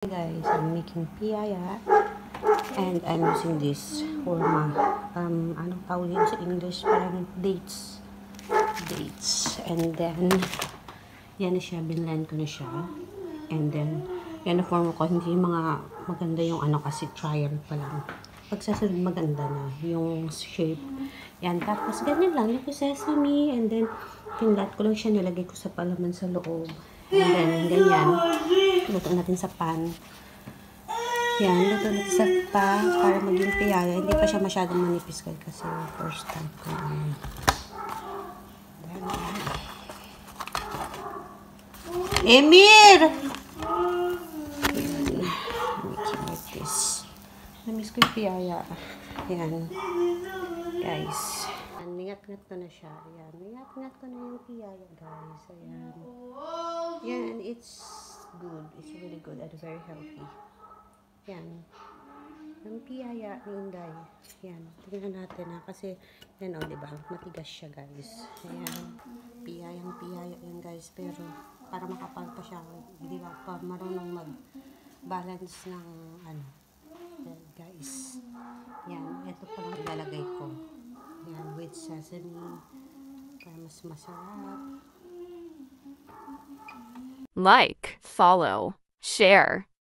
Guys, I'm making piyaya and I'm using this for my anong tawag yun sa English, parang dates and then yan na siya, binlend ko na siya and then yan na form ko, hindi mga maganda yung ano kasi trial pa lang, pag sasunod maganda na yung shape yan, tapos ganyan lang yung sesame and then pinlat ko lang siya, nilagay ko sa palaman sa loob and then ganyan luto natin sa pan. Yan, luto natin sa pan para maging piyaya. Hindi pa siya masyadong manipis kasi first time ko. Emir! Make it like this. Namiss ko yung piyaya. Yan. Guys. Ningat-ngat ko na siya. Yan. Ningat-ngat ko na yung piyaya, guys. Ayan. Yan. It's good. It's really good and very healthy. Yan. Ang piyaya ni Inday. Yan. Tingnan natin ha. Kasi, yan o, diba? Matigas siya, guys. Ayan. Piyayang-piyaya yan, guys. Pero, para makapal pa siya, di ba? Pa marunong mag-balance ng, ano. Yan, guys. Yan. Ito pa lang ilalagay ko. Yan. With sesame. Para mas masarap. Like, follow, share.